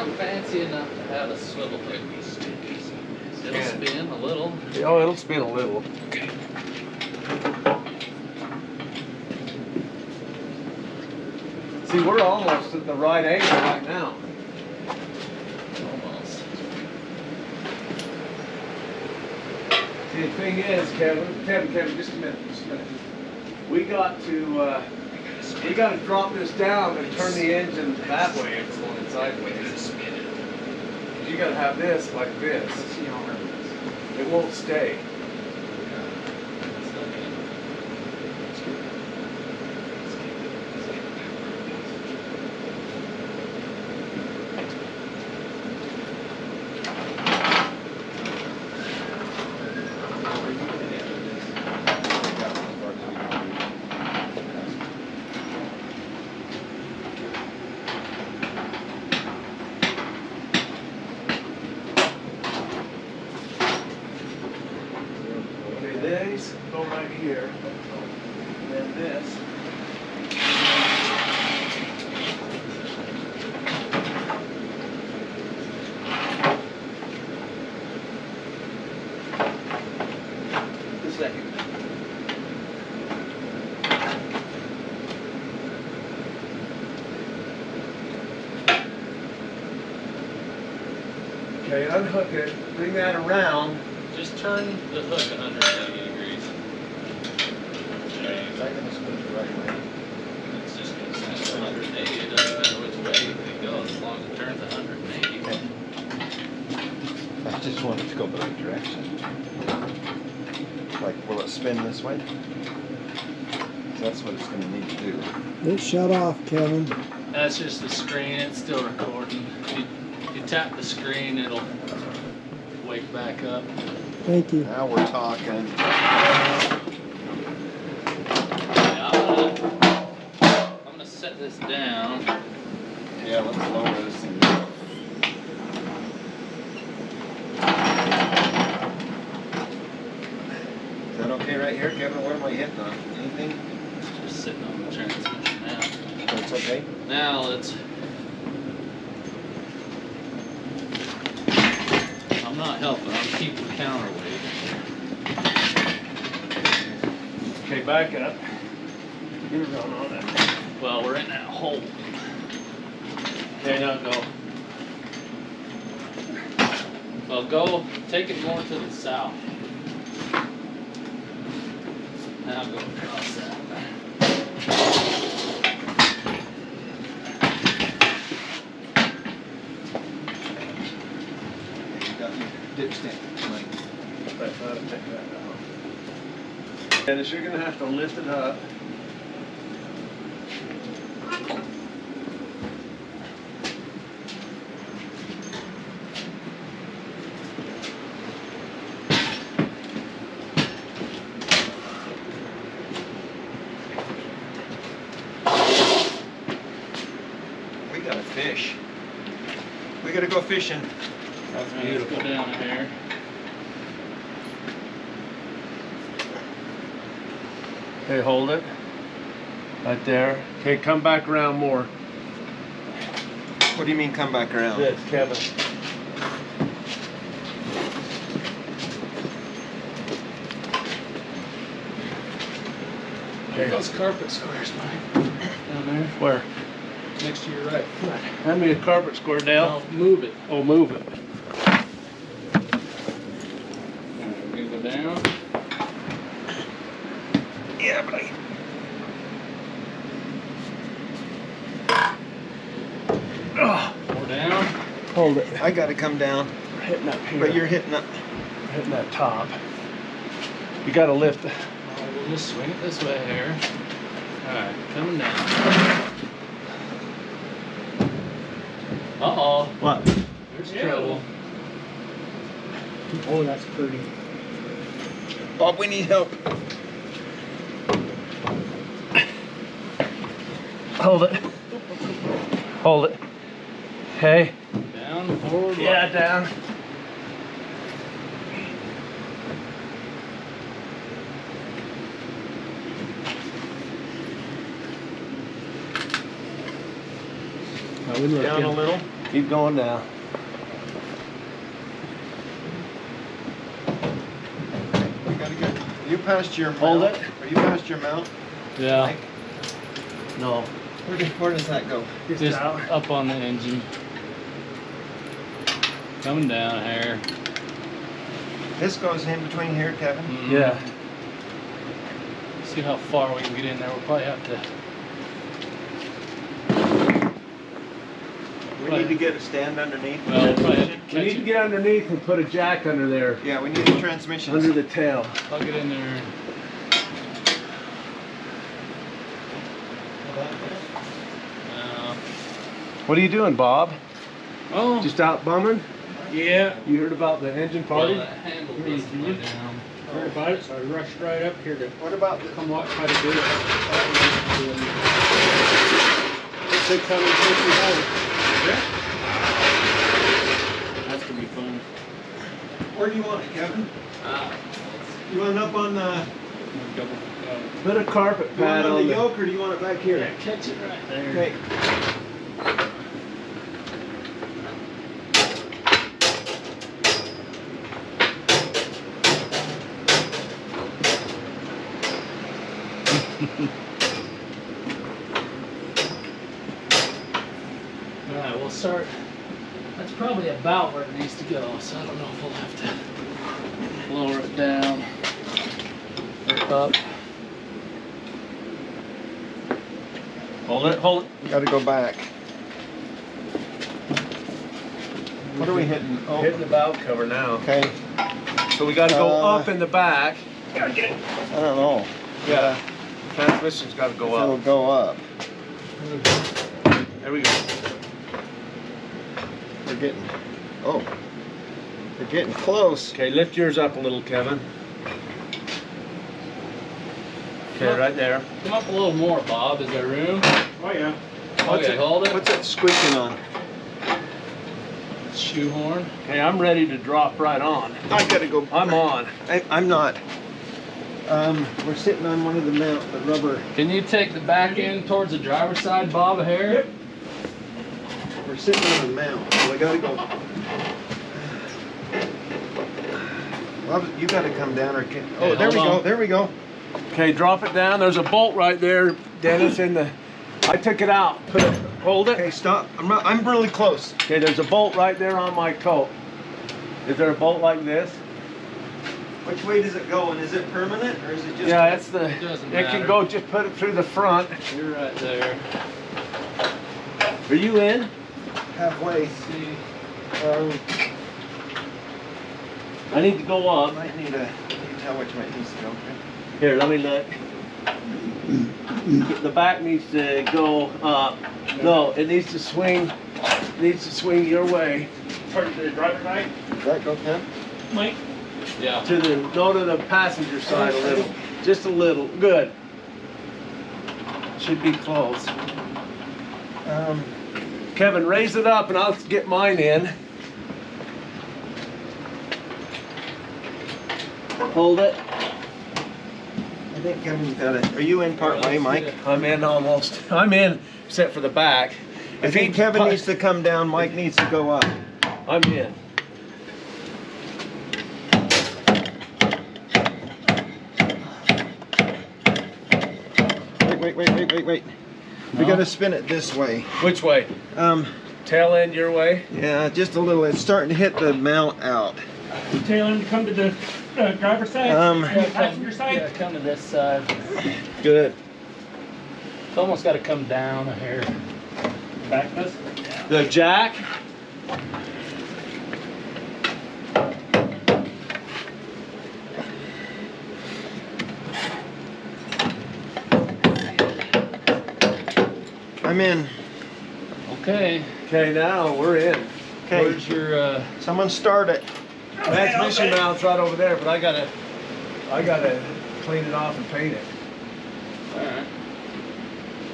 not fancy enough to have a swivel hook. It'll spin a little. Oh, it'll spin a little. Okay. See, we're almost at the right angle right now. Almost. See, the thing is, Kevin, just a minute. We got to drop this down and turn the engine that way if we're going sideways. You got to have this like this. It won't stay. These go right here, and then this. The second. Okay, unhook it, bring that around. Just turn the hook 180 degrees. Is that going to spin the right way? It's just going to snap 180. It doesn't matter which way it goes as long as it turns 180. I just want it to go the right direction. Like, will it spin this way? That's what it's going to need to do. It shut off, Kevin. That's just the screen. It's still recording. You tap the screen, it'll wake back up. Thank you. Now we're talking. Yeah, I'm gonna set this down. Yeah, let's lower this thing. Is that okay right here, Kevin? What am I hitting on? Anything? Just sitting on the transmission now. That's okay? Now let's. I'm not helping. I'm keeping counterweight. Okay, back up. You're going on it. Well, we're in that hole. Okay, now go. Well, go. Take it more to the south. Now go across that. Dipstick. Dennis, you're gonna have to lift it up. We gotta fish. We gotta go fishing. That's Let's beautiful. go down here. Okay, hold it. Right there. Okay, come back around more. What do you mean come back around? This, Kevin. There goes carpet squares, Mike. Down there. Where? Next to your right foot. Hand me a carpet square, Dale. Now move it. Oh, move it. Move it down. Yeah, buddy. Oh, More down. hold it. I gotta come down, We're hitting up here. but you're hitting up. We're hitting that top. You gotta lift it. We'll just swing it this way here. Alright, coming down. Uh-oh. What? There's trouble. Oh, that's pretty. Bob, we need help. Hold it. Hold it. Okay. Down, forward. Yeah, left. down. Now we look Down a in. little. Keep going now. We gotta get. Are you past your Hold mount? it. Are you past your mount? Yeah, Mike? No. Where does that go? just up on the engine. Coming down here. This goes in between here, Kevin. Mhm. Yeah. See how far we can get in there. We'll probably have to. We need to get a stand underneath. Well, we'll probably have to We catch need to it. get underneath and put a jack under there, Yeah, we need a transmission. under the tail. Plug it in there. What are you doing, Bob? Oh, Just out bumming? yeah. You heard about the engine Well, party? that handle doesn't go down. Heard about it, so I rushed right up here to What about the come watch how to do it. 650 That's gonna be fun. Where do you want it, Kevin? Ah, You want it up on the double. Put a carpet you want pad it on on the the... yoke, or do you want it back here? Yeah, catch it right there. Okay. All right, we'll start. That's probably about where it needs to go, so I don't know if we'll have to lower it down or up. Hold it, hold it. Got to go back. What are we hitting? Oh, Hitting the valve cover now. okay. So we gotta go Uh, up in the back. I don't know. Yeah. Transmission's gotta go It'll up. go up. There we go. We're getting. Oh, we're getting close. Okay, lift yours up a little, Kevin. Okay, right there. Come up a little more, Bob. Is there room? Oh yeah. Okay, hold it. What's it squeaking on? Shoehorn. Okay, I'm ready to drop right on. I gotta go. I'm on. I'm not. We're sitting on one of the mount, the rubber. Can you take the back end towards the driver's side, Bob, a hair? Yep. We're sitting on the mount, so I gotta go. Well, you gotta come down or can. Oh, Okay, there we hold go. on. There we go. Okay, drop it down. There's a bolt right there, Dennis, in the... I took it out. Put it, hold it. Okay, stop. I'm really close. Okay, there's a bolt right there on my coat. Is there a bolt like this? Which way does it go, and is it permanent or is it just? Yeah, it's the... It doesn't It matter. can go, just put it through the front. You're right there. Are you in? halfway. See. I need to go I up. might need a. Can you tell which way it needs to go? Here, let me look. The back needs to go up. No, it needs to swing. Needs to swing your way. Turn to the driver's side. Does that go, Ken? Mike. Yeah. To the the passenger side a little. Just a little. Good. Should be close. Kevin, raise it up and I'll get mine in. Hold it. I think Kevin's got it. Are you in part way, Mike? I'm in almost. I'm in, except for the back. I think Kevin needs to come down. Mike needs to go up. I'm in. Wait. We No? gotta spin it this way. Which way? Tail end your way? Yeah, just a little. It's starting to hit the mount out. Tail end to come to the driver's side. Passenger Yeah, side. come to this side. Good. It's almost got to come down a hair. Back this. The jack? I'm in. Okay. Okay, now we're in. Okay. Where's your? Someone start it. Transmission mount's right over there, but I gotta clean it off and paint it. All right.